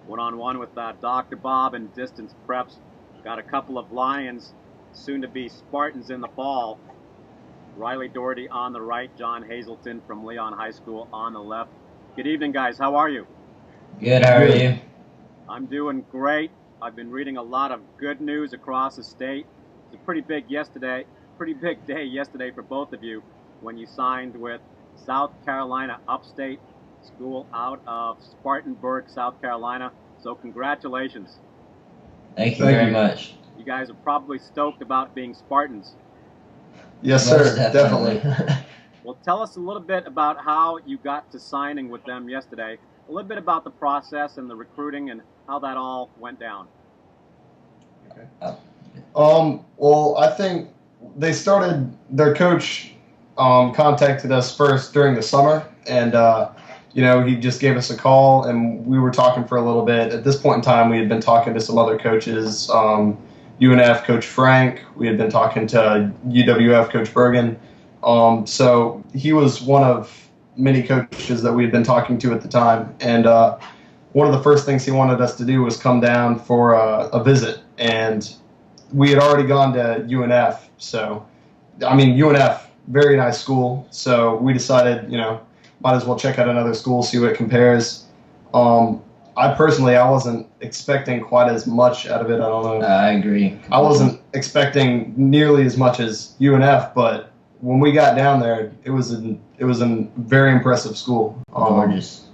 one-on-one with Dr. Bob in distance preps. Got a couple of Lions, soon to be Spartans in the fall. Riley Doherty on the right, John Hazleton from Leon High School on the left. Good evening, guys. How are you? Good. How are you? I'm doing great. I've been reading a lot of good news across the state. It's a pretty big day yesterday for both of you when you signed with South Carolina Upstate School out of Spartanburg, South Carolina. So congratulations. Thank you very much. You guys are probably stoked about being Spartans. Yes, sir. Definitely. Well, tell us a little bit about how you got to signing with them yesterday. A little bit about the process and the recruiting and how that all went down. Okay. Well, I think they started, their coach contacted us first during the summer, and he just gave us a call, and we were talking for a little bit. At this point in time, we had been talking to some other coaches, UNF Coach Frank. We had been talking to UWF Coach Bergen. So he was one of many coaches that we had been talking to at the time, and one of the first things he wanted us to do was come down for a visit, and we had already gone to UNF. So, UNF, very nice school. So we decided, might as well check out another school, see what it compares. I wasn't expecting quite as much out of it. I don't know. I agree. I wasn't expecting nearly as much as UNF, but when we got down there, it was a very impressive school. Gorgeous.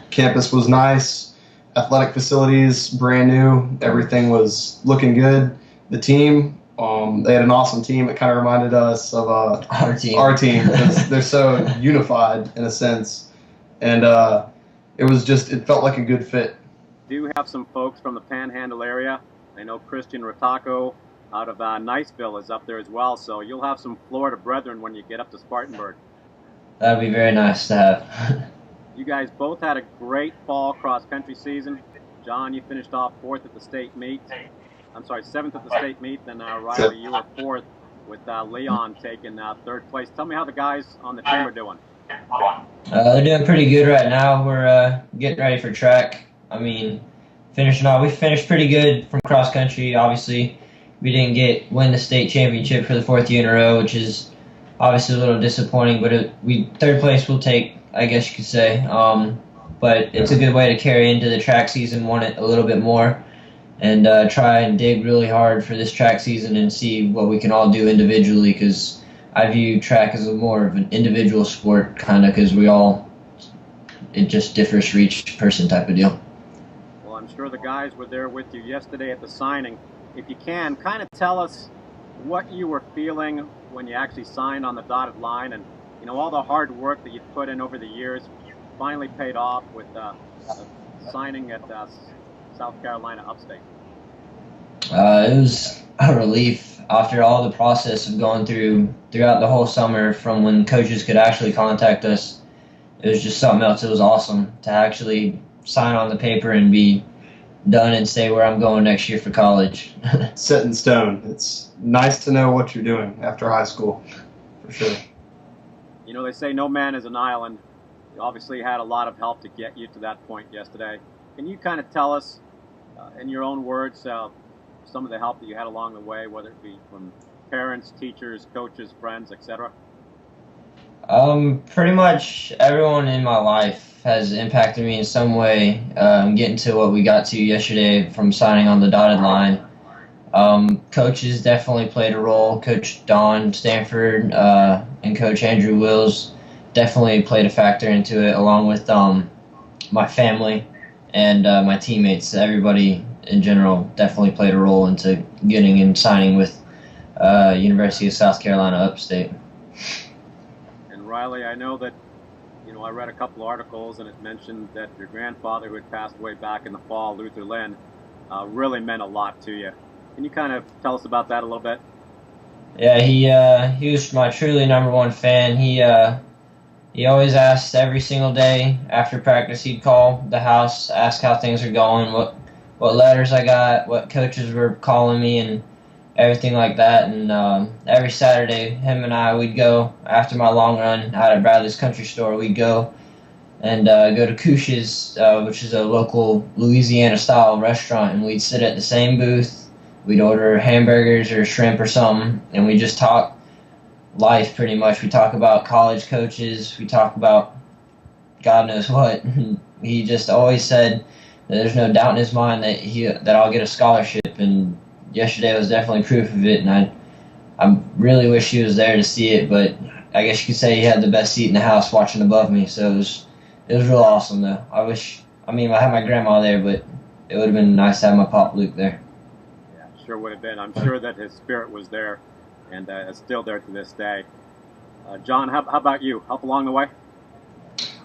Campus was nice. Athletic facilities, brand new. Everything was looking good. The team, they had an awesome team. It kind of reminded us of our team. Because they're so unified in a sense. And it felt like a good fit. Do you have some folks from the Panhandle area? I know Christian Rotako out of Niceville is up there as well, so you'll have some Florida brethren when you get up to Spartanburg. That would be very nice to have. You guys both had a great fall cross-country season. John, you finished off 4th at the state meet. I'm sorry, 7th at the state meet. Then Riley, you were 4th with Leon taking 3rd place. Tell me how the guys on the team are doing. They're doing pretty good right now. We're getting ready for track. Finishing off. We finished pretty good from cross-country. Obviously, we didn't win the state championship for the 4th year in a row, which is obviously a little disappointing. But 3rd place we'll take, I guess you could say. But it's a good way to carry into the track season, want it a little bit more, and try and dig really hard for this track season and see what we can all do individually, because I view track as more of an individual sport, kind of, because it just differs for each person type of deal. Well, I'm sure the guys were there with you yesterday at the signing. If you can, kind of tell us what you were feeling when you actually signed on the dotted line, and all the hard work that you've put in over the years finally paid off with signing at South Carolina Upstate. It was a relief after all the process of going throughout the whole summer, from when coaches could actually contact us. It was just something else. It was awesome to actually sign on the paper and be done and stay where I'm going next year for college. Set in stone. It's nice to know what you're doing after high school, for sure. They say no man is an island. You obviously had a lot of help to get you to that point yesterday. Can you kind of tell us, in your own words, some of the help that you had along the way, whether it be from parents, teachers, coaches, friends, etc.? Pretty much everyone in my life has impacted me in some way, getting to what we got to yesterday from signing on the dotted line. Coaches definitely played a role. Coach Don Stanford and Coach Andrew Wills definitely played a factor into it, along with my family and my teammates. Everybody in general definitely played a role into getting and signing with University of South Carolina Upstate. And Riley, I know that I read a couple articles, and it mentioned that your grandfather, who had passed away back in the fall, Luther Lynn, really meant a lot to you. Can you kind of tell us about that a little bit? Yeah, he was my truly number one fan. He always asked every single day after practice. He'd call the house, ask how things are going, what letters I got, what coaches were calling me, and everything like that. And every Saturday, him and I, we'd go after my long run out at Bradley's Country Store. We'd go and go to Couche's, which is a local Louisiana-style restaurant, and we'd sit at the same booth. We'd order hamburgers or shrimp or something, and we just talk life pretty much. We talk about college coaches. We talk about God knows what. He just always said that there's no doubt in his mind that I'll get a scholarship, and yesterday was definitely proof of it, and I really wish he was there to see it, but I guess you could say he had the best seat in the house watching above me, so it was real awesome, though. I had my grandma there, but it would have been nice to have my Pop Luke there. Yeah, sure would have been. I'm sure that his spirit was there, and it's still there to this day. John, how about you? Help along the way?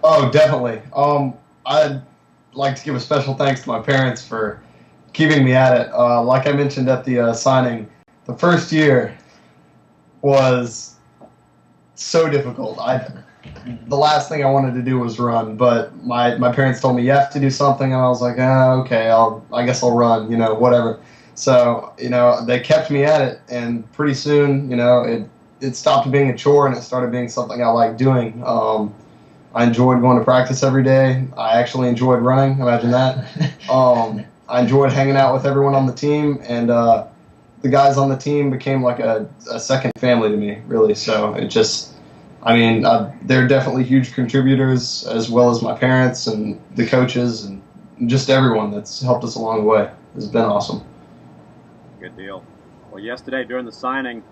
Oh, definitely. I'd like to give a special thanks to my parents for keeping me at it. Like I mentioned at the signing, the first year was so difficult. The last thing I wanted to do was run, but my parents told me you have to do something, and I was like, okay, I guess I'll run, whatever. So, they kept me at it, and pretty soon, it stopped being a chore, and it started being something I liked doing. I enjoyed going to practice every day. I actually enjoyed running. Imagine that. I enjoyed hanging out with everyone on the team, and the guys on the team became like a second family to me, really. So it just, they're definitely huge contributors, as well as my parents and the coaches and just everyone that's helped us along the way. It's been awesome. Good deal. Well, yesterday during the signing,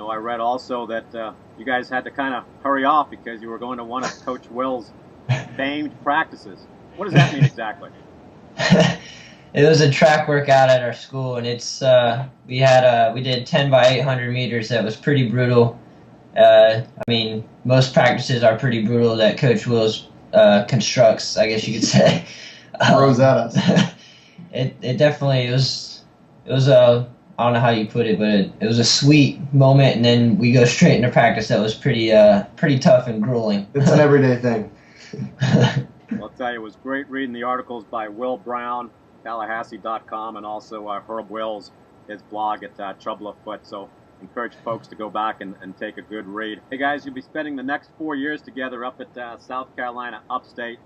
I read also that you guys had to kind of hurry off because you were going to one of Coach Will's famed practices. What does that mean exactly? It was a track workout at our school, and it's we did 10 by 800 meters. That was pretty brutal. Most practices are pretty brutal that Coach Will's constructs, I guess you could say. Throws at us. It definitely was I don't know how you put it, but it was a sweet moment, and then we go straight into practice. That was pretty tough and grueling. It's an everyday thing. I'll tell you, it was great reading the articles by Will Brown, Tallahassee.com, and also Herb Wills, his blog at Trouble Afoot. So encourage folks to go back and take a good read. Hey guys, you'll be spending the next 4 years together up at South Carolina Upstate.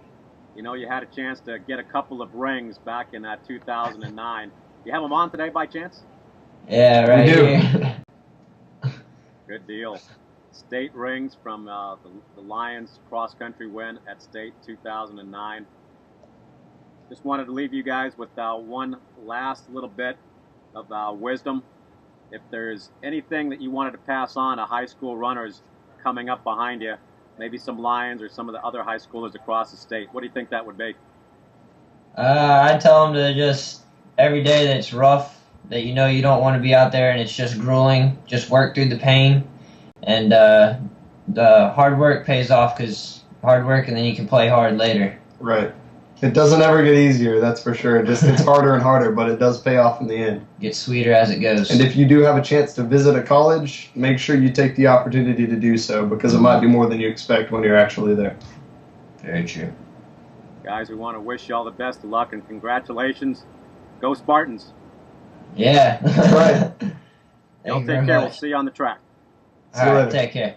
You had a chance to get a couple of rings back in 2009. You have them on today by chance? Yeah, right here. Good deal. State rings from the Lions cross-country win at State 2009. Just wanted to leave you guys with one last little bit of wisdom. If there's anything that you wanted to pass on to high school runners coming up behind you, maybe some Lions or some of the other high schoolers across the state, what do you think that would be? I'd tell them to just, every day that's rough, that you don't want to be out there and it's just grueling, just work through the pain, and the hard work pays off, because hard work, and then you can play hard later. Right. It doesn't ever get easier, that's for sure. It just gets harder and harder, but it does pay off in the end. Gets sweeter as it goes. And if you do have a chance to visit a college, make sure you take the opportunity to do so, because it might be more than you expect when you're actually there. Very true. Guys, we want to wish you all the best of luck and congratulations. Go Spartans. Yeah. Right. Y'all take care. We'll see you on the track. All right, take care.